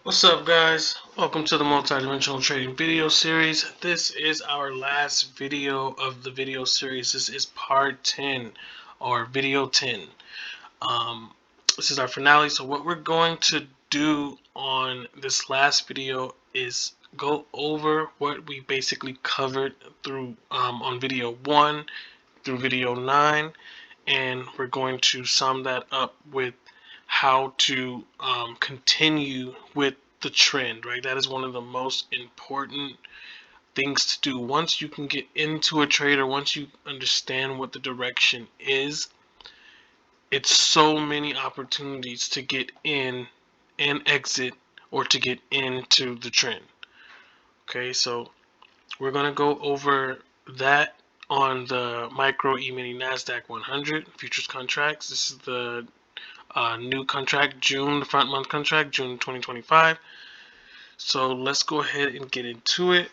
What's up, guys? Welcome to the multidimensional trading video series. This is our last video of the video series. This is part 10 or video 10. This is our finale. So what we're going to do on this last video is go over what we basically covered through on video 1 through video 9, and we're going to sum that up with how to continue with the trend, right? That is one of the most important things to do. Once you can get into a trade, or once you understand what the direction is, it's so many opportunities to get in and exit, or to get into the trend. Okay, so we're going to go over that on the micro E-mini NASDAQ 100 futures contracts. This is the new contract, June, the front month contract, June 2025. So let's go ahead and get into it.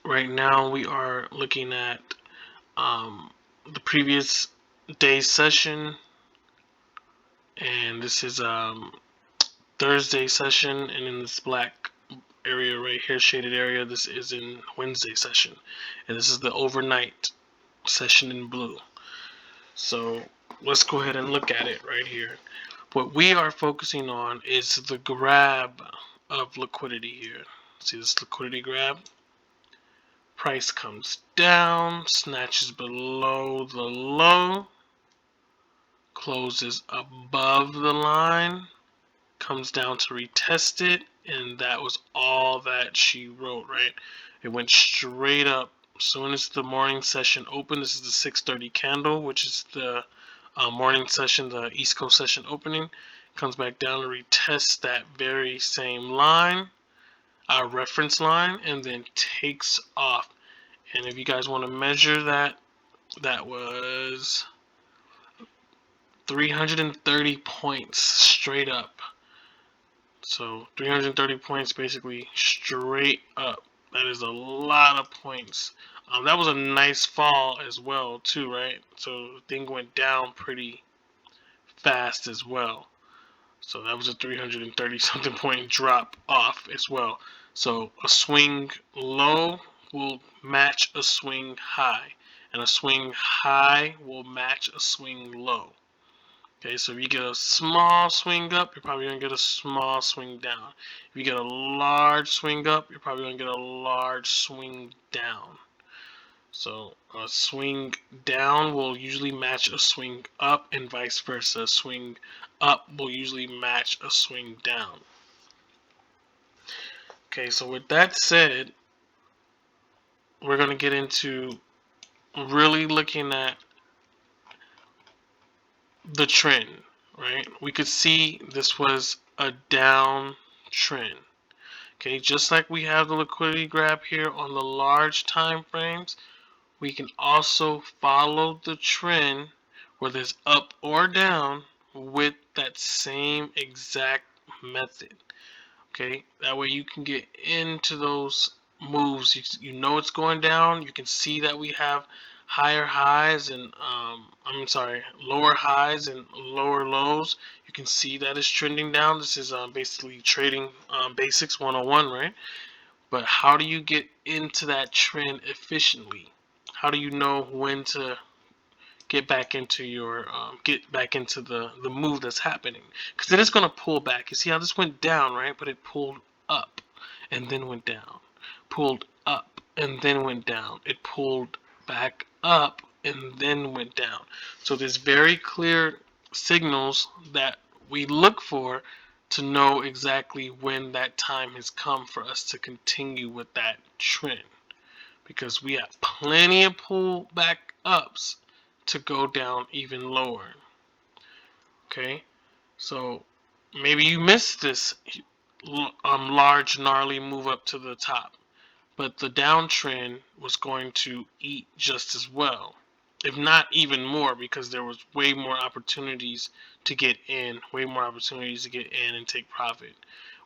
Right now we are looking at the previous day's session, and this is Thursday session, and in this black area right here, shaded area, this is in Wednesday session, and this is the overnight session in blue. So let's go ahead and look at it right here. What we are focusing on is the grab of liquidity here. See this liquidity grab? Price comes down, snatches below the low, closes above the line, comes down to retest it, and that was all that she wrote, right? It went straight up. As soon as the morning session opened, this is the 6:30 candle, which is the morning session, the East Coast session opening, comes back down to retest that very same line, our reference line, and then takes off. And if you guys want to measure that, that was 330 points straight up. So 330 points basically straight up. That is a lot of points. That was a nice fall as well too, right? So the thing went down pretty fast as well. So that was a 330 something point drop off as well. So a swing low will match a swing high, and a swing high will match a swing low. Okay, so if you get a small swing up, you're probably going to get a small swing down. If you get a large swing up, you're probably going to get a large swing down. So a swing down will usually match a swing up, and vice versa. A swing up will usually match a swing down. Okay, so with that said, we're going to get into really looking at the trend, right? We could see this was a down trend. Okay, just like we have the liquidity grab here on the large time frames, we can also follow the trend, whether it's up or down, with that same exact method. Okay, that way you can get into those moves. You know it's going down. You can see that we have higher highs and lower highs and lower lows. You can see that it's trending down. This is basically trading basics 101, right? But how do you get into that trend efficiently? How do you know when to get back into your the move that's happening? Because then it's going to pull back. You see how this went down, right? But it pulled up and then went down, pulled up and then went down. It pulled back up and then went down. So there's very clear signals that we look for to know exactly when that time has come for us to continue with that trend, because we have plenty of pull back ups to go down even lower. Okay, so maybe you missed this large gnarly move up to the top, but the downtrend was going to eat just as well, if not even more, because there was way more opportunities to get in, and take profit.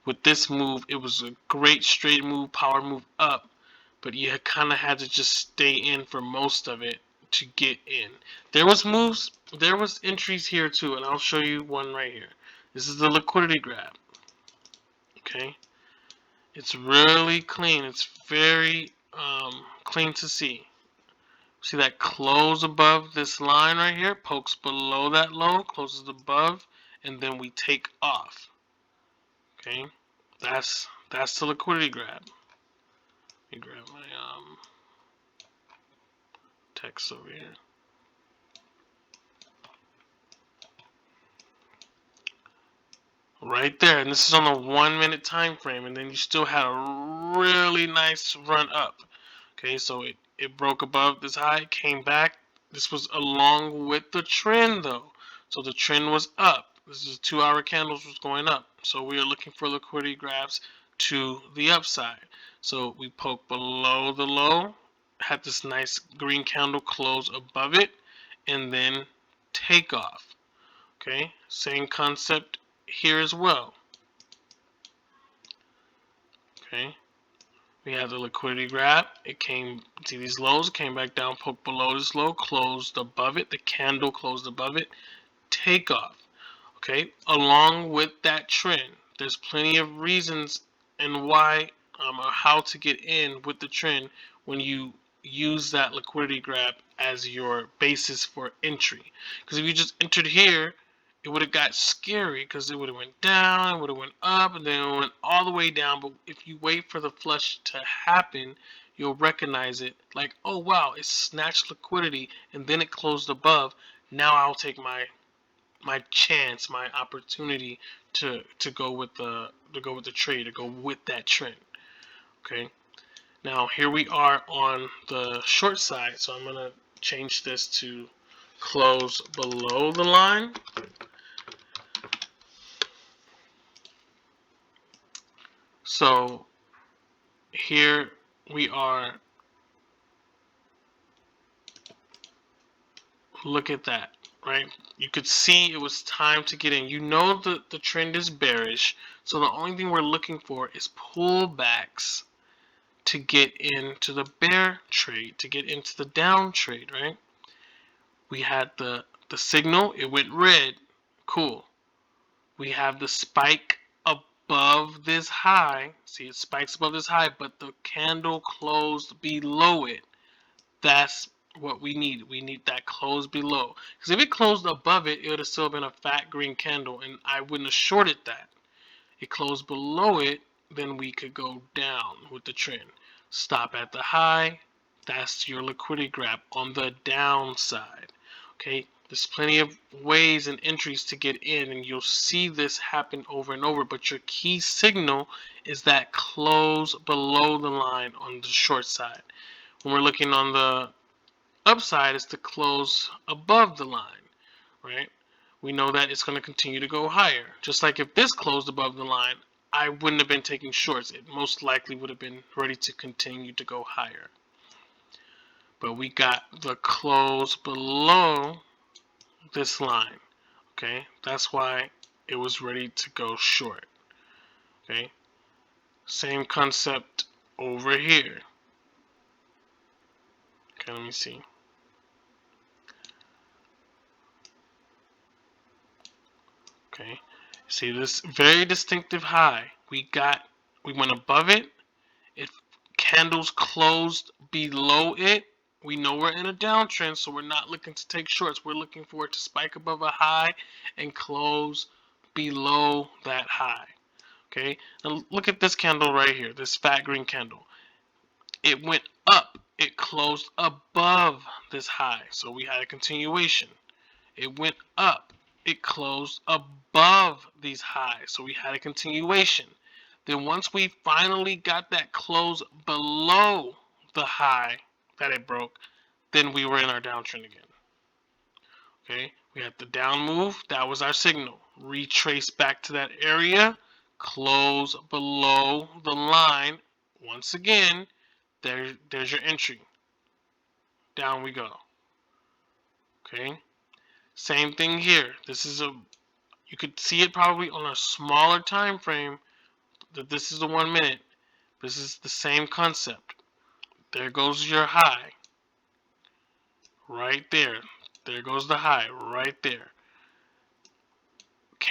With this move, it was a great straight move, power move up, but you kind of had to just stay in for most of it to get in. There was entries here too, and I'll show you one right here. This is the liquidity grab. Okay, it's really clean. It's very clean to see. See that close above this line right here, pokes below that low, closes above, and then we take off. Okay, that's the liquidity grab. Let me grab my text over here. Right there, and this is on the 1 minute time frame, and then you still had a really nice run up. Okay, so it broke above this high, came back. This was along with the trend though. So the trend was up. This is 2-hour candles was going up. So we are looking for liquidity grabs to the upside. So we poked below the low, had this nice green candle close above it, and then take off. Okay, same concept here as well. Okay. We have the liquidity grab. It came to these lows, came back down, poked below this low, closed above it. The candle closed above it. Take off. Okay, along with that trend, there's plenty of reasons and why or how to get in with the trend when you use that liquidity grab as your basis for entry. Because if you just entered here, it would have got scary because it would have went down, it would have went up, and then it went all the way down. But if you wait for the flush to happen, you'll recognize it like, oh wow, it snatched liquidity and then it closed above. Now I'll take my chance, my opportunity to go with the trade, to go with that trend. Okay. Now here we are on the short side, so I'm gonna change this to close below the line. So here we are. Look at that, right? You could see it was time to get in. You know the trend is bearish, so the only thing we're looking for is pullbacks to get into the bear trade, to get into the down trade, right? We had the signal, it went red. Cool. We have the spike above this high. See, it spikes above this high, but the candle closed below it. That's what we need. We need that close below. Because if it closed above it, it would have still been a fat green candle, and I wouldn't have shorted that. It closed below it, then we could go down with the trend. Stop at the high. That's your liquidity grab on the downside. Okay, there's plenty of ways and entries to get in, and you'll see this happen over and over. But your key signal is that close below the line on the short side. When we're looking on the upside, it's to close above the line, right? We know that it's going to continue to go higher. Just like if this closed above the line, I wouldn't have been taking shorts. It most likely would have been ready to continue to go higher. But we got the close below this line. Okay, that's why it was ready to go short. Okay, same concept over here. Okay, let me see. Okay, see this very distinctive high. We went above it. It candles closed below it. We know we're in a downtrend, so we're not looking to take shorts. We're looking for it to spike above a high and close below that high. Okay, now look at this candle right here, this fat green candle. It went up. It closed above this high, so we had a continuation. It went up. It closed above these highs, so we had a continuation. Then once we finally got that close below the high that it broke, then we were in our downtrend again. Okay, we had the down move. That was our signal. Retrace back to that area. Close below the line. Once again, there's your entry. Down we go. Okay. Same thing here. You could see it probably on a smaller time frame that this is the 1 minute. This is the same concept. There goes your high. Right there. There goes the high right there.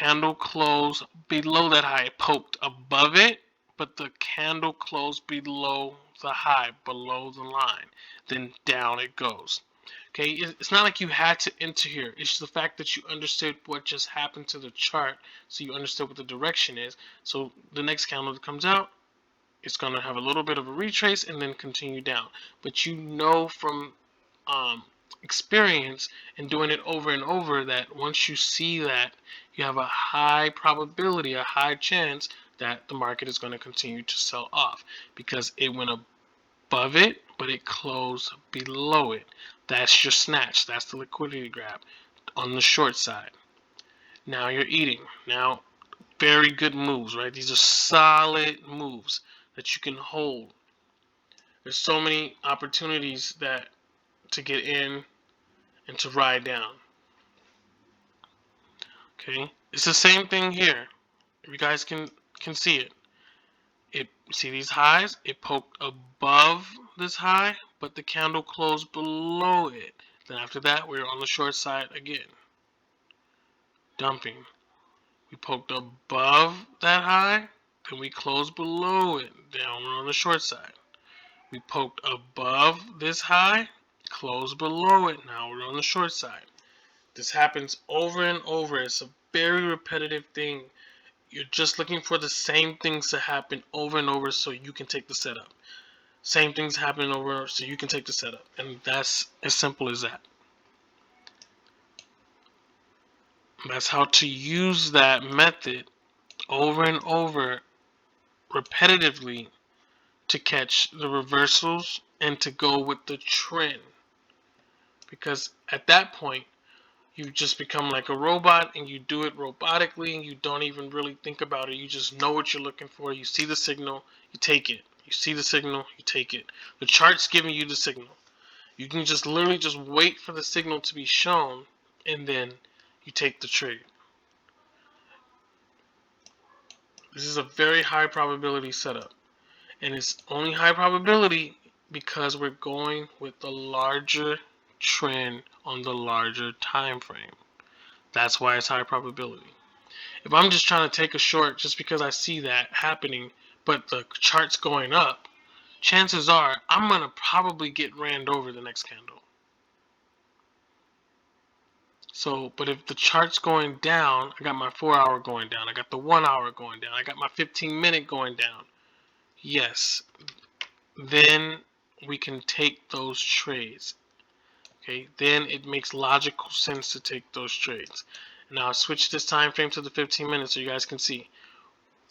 candle closed below that high. It poked above it, but the candle closed below the high, below the line. Then down it goes. Okay, it's not like you had to enter here. It's the fact that you understood what just happened to the chart, so you understood what the direction is. So the next candle that comes out, it's going to have a little bit of a retrace and then continue down. But you know from experience and doing it over and over that once you see that, you have a high probability, a high chance that the market is going to continue to sell off because it went above it, but it closed below it. That's your snatch. That's the liquidity grab on the short side. Now you're eating. Now, very good moves, right? These are solid moves that you can hold. There's so many opportunities that to get in and to ride down. Okay, it's the same thing here. If you guys can see it. See these highs? It poked above this high, but the candle closed below it. Then after that, we're on the short side again. Dumping. We poked above that high, then we closed below it. Down we're on the short side. We poked above this high, closed below it. Now we're on the short side. This happens over and over. It's a very repetitive thing. You're just looking for the same things to happen over and over so you can take the setup. Same things happen over so you can take the setup. And that's as simple as that. That's how to use that method over and over repetitively to catch the reversals and to go with the trend. Because at that point, you just become like a robot and you do it robotically and you don't even really think about it. You just know what you're looking for. You see the signal, you take it. You see the signal, you take it. The chart's giving you the signal. You can just literally just wait for the signal to be shown and then you take the trade. This is a very high probability setup. And it's only high probability because we're going with the larger trend on the larger time frame. That's why it's high probability. If I'm just trying to take a short just because I see that happening, but the chart's going up, chances are I'm going to probably get ran over the next candle. So, but if the chart's going down, I got my 4 hour going down, I got the 1 hour going down, I got my 15-minute going down. Yes, then we can take those trades. Okay, then it makes logical sense to take those trades. Now I'll switch this time frame to the 15 minutes so you guys can see.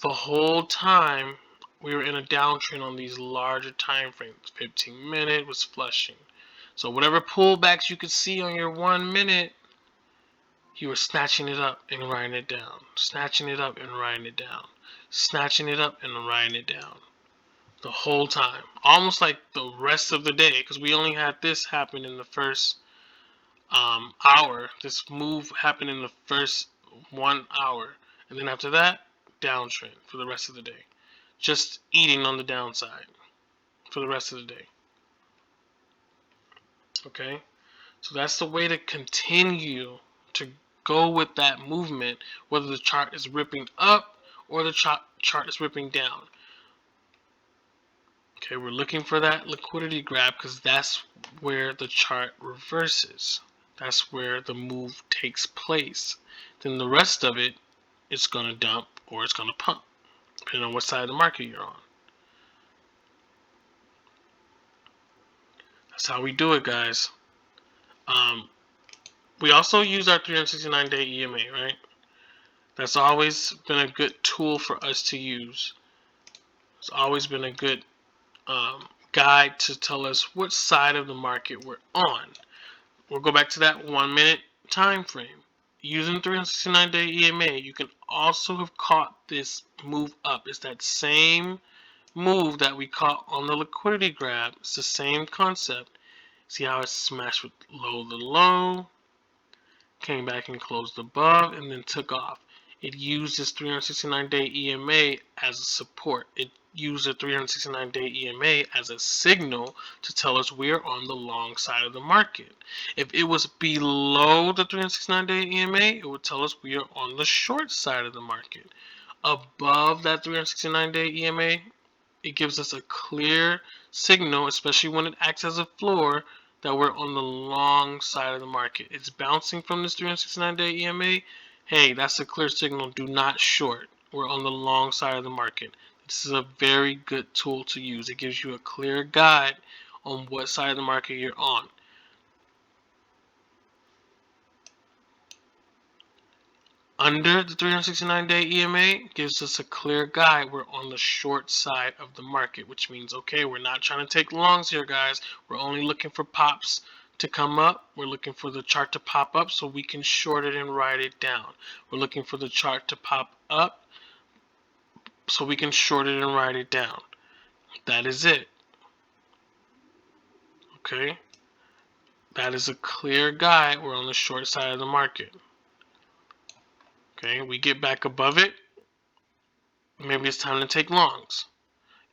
The whole time we were in a downtrend on these larger time frames. 15-minute was flushing. So whatever pullbacks you could see on your 1 minute, you were snatching it up and writing it down. Snatching it up and writing it down. Snatching it up and writing it down. The whole time. Almost like the rest of the day, because we only had this happen in the first hour. This move happened in the first 1 hour. And then after that, downtrend for the rest of the day. Just eating on the downside for the rest of the day. Okay? So that's the way to continue to go with that movement, whether the chart is ripping up or the chart is ripping down. Okay, we're looking for that liquidity grab because that's where the chart reverses. That's where the move takes place. Then the rest of it, it's going to dump or it's going to pump, depending on what side of the market you're on. That's how we do it, guys. We also use our 369-day EMA, right? That's always been a good tool for us to use. It's always been a good guide to tell us what side of the market we're on. We'll go back to that 1 minute time frame. Using 369-day EMA, you can also have caught this move up. It's that same move that we caught on the liquidity grab. It's the same concept. See how it smashed with low to low, came back and closed above, and then took off. It used this 369-day EMA as a support. It use the 369-day EMA as a signal to tell us we're on the long side of the market. If it was below the 369-day EMA, it would tell us we are on the short side of the market. Above that 369-day EMA, it gives us a clear signal, especially when it acts as a floor, that we're on the long side of the market. It's bouncing from this 369-day EMA. Hey, that's a clear signal. Do not short. We're on the long side of the market. This is a very good tool to use. It gives you a clear guide on what side of the market you're on. Under the 369-day EMA gives us a clear guide. We're on the short side of the market, which means, okay, we're not trying to take longs here, guys. We're only looking for pops to come up. We're looking for the chart to pop up so we can short it and write it down. We're looking for the chart to pop up so we can short it and write it down. That is it. Okay? That is a clear guide. We're on the short side of the market. Okay, we get back above it. Maybe it's time to take longs.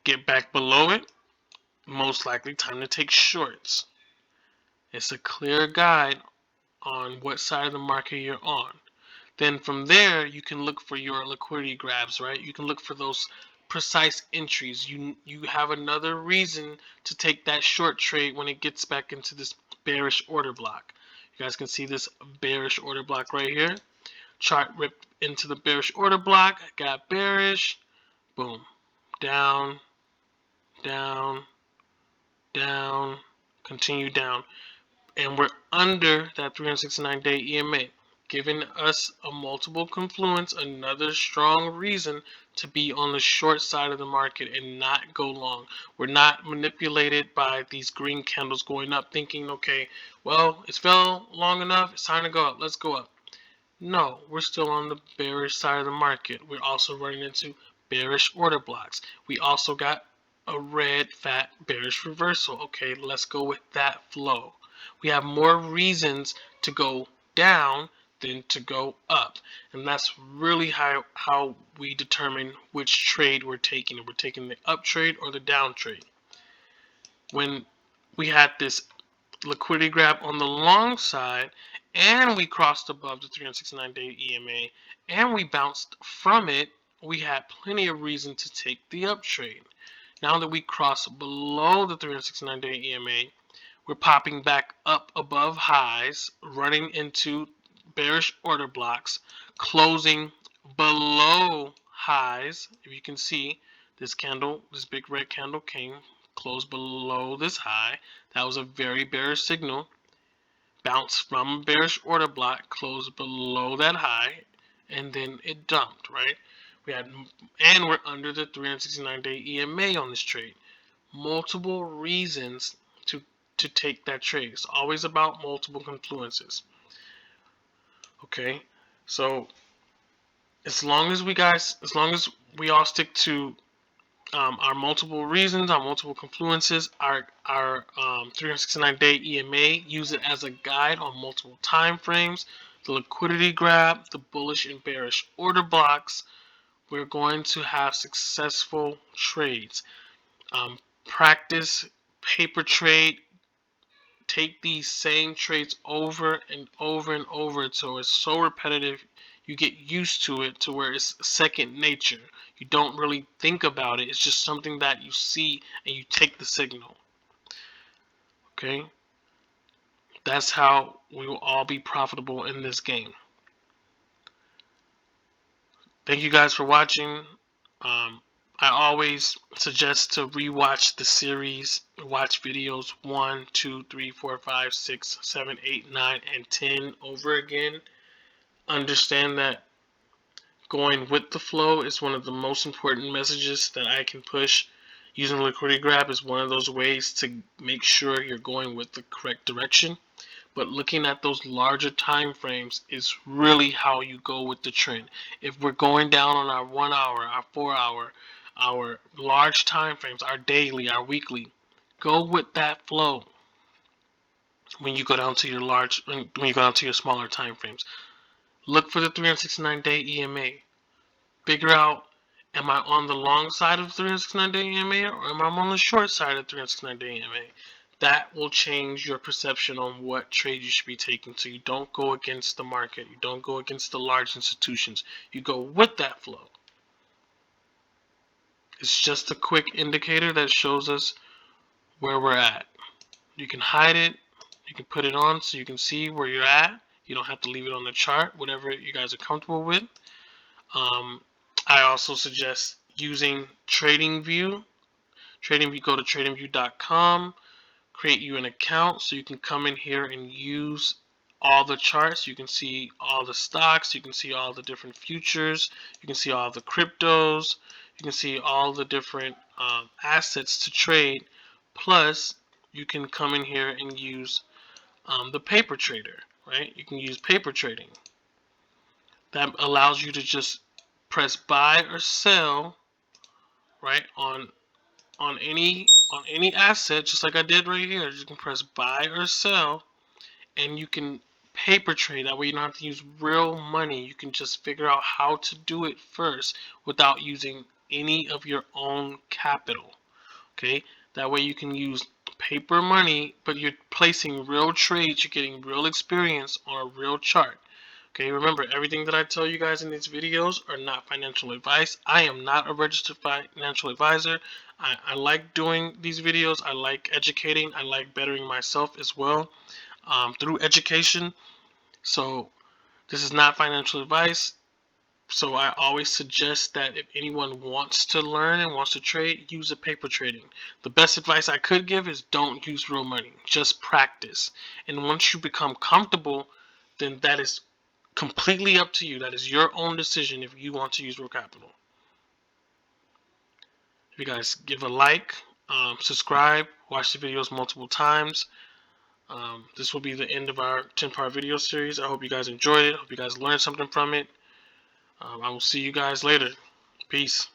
Get back below it. Most likely time to take shorts. It's a clear guide on what side of the market you're on. Then from there, you can look for your liquidity grabs, right? You can look for those precise entries. You have another reason to take that short trade when it gets back into this bearish order block. You guys can see this bearish order block right here. Chart ripped into the bearish order block, got bearish, boom, down, down, down, continue down. And we're under that 369-day EMA, giving us a multiple confluence, another strong reason to be on the short side of the market and not go long. We're not manipulated by these green candles going up thinking, okay, well, it's fell long enough, it's time to go up, let's go up. No, we're still on the bearish side of the market. We're also running into bearish order blocks. We also got a red fat bearish reversal. Okay, let's go with that flow. We have more reasons to go down than to go up. And that's really how we determine which trade we're taking. If we're taking the up trade or the down trade. When we had this liquidity grab on the long side and we crossed above the 369-day EMA and we bounced from it, we had plenty of reason to take the up trade. Now that we cross below the 369-day EMA, we're popping back up above highs, running into bearish order blocks, closing below highs. If you can see, this candle, this big red candle came, closed below this high. That was a very bearish signal. Bounced from a bearish order block, closed below that high, and then it dumped, right? And we're under the 369-day EMA on this trade. Multiple reasons to take that trade. It's always about multiple confluences. Okay, so as long as we all stick to our multiple reasons, our multiple confluences, our 369-day EMA, use it as a guide on multiple time frames, the liquidity grab, the bullish and bearish order blocks, we're going to have successful trades. Practice paper trade. Take these same trades over and over and over so it's so repetitive you get used to it to where it's second nature. You don't really think about it. It's just something that you see and you take the signal. Okay? That's how we will all be profitable in this game. Thank you guys for watching. I always suggest to rewatch the series, watch videos 1, 2, 3, 4, 5, 6, 7, 8, 9, and 10 over again. Understand that going with the flow is one of the most important messages that I can push. Using liquidity grab is one of those ways to make sure you're going with the correct direction. But looking at those larger time frames is really how you go with the trend. If we're going down on our 1 hour, our 4 hour, our large time frames, our daily, our weekly, go with that flow when you go down to your smaller time frames. Look for the 369-day EMA. Figure out Am I on the long side of 369-day EMA, or am I on the short side of 369-day EMA? That will change your perception on what trade you should be taking. So you don't go against the market. You don't go against the large institutions. You go with that flow. It's just a quick indicator that shows us where we're at. You can hide it. You can put it on so you can see where you're at. You don't have to leave it on the chart, whatever you guys are comfortable with. I also suggest using TradingView. TradingView, go to tradingview.com, create you an account so you can come in here and use all the charts. You can see all the stocks, you can see all the different futures, you can see all the cryptos, you can see all the different assets to trade. Plus, you can come in here and use the paper trader, right? You can use paper trading. That allows you to just press buy or sell, right, on any asset, just like I did right here. You can press buy or sell, and you can paper trade. That way you don't have to use real money. You can just figure out how to do it first without using any of your own capital. Okay, that way you can use paper money, but you're placing real trades. You're getting real experience on a real chart. Okay, remember, everything that I tell you guys in these videos are not financial advice. I am not a registered financial advisor. I like doing these videos. I like educating. I like bettering myself as well through education. So this is not financial advice. So I always suggest that if anyone wants to learn and wants to trade, use a paper trading. The best advice I could give is don't use real money. Just practice. And once you become comfortable, then that is completely up to you. That is your own decision if you want to use real capital. If you guys give a like, subscribe, watch the videos multiple times. This will be the end of our 10-part video series. I hope you guys enjoyed it. I hope you guys learned something from it. I will see you guys later. Peace.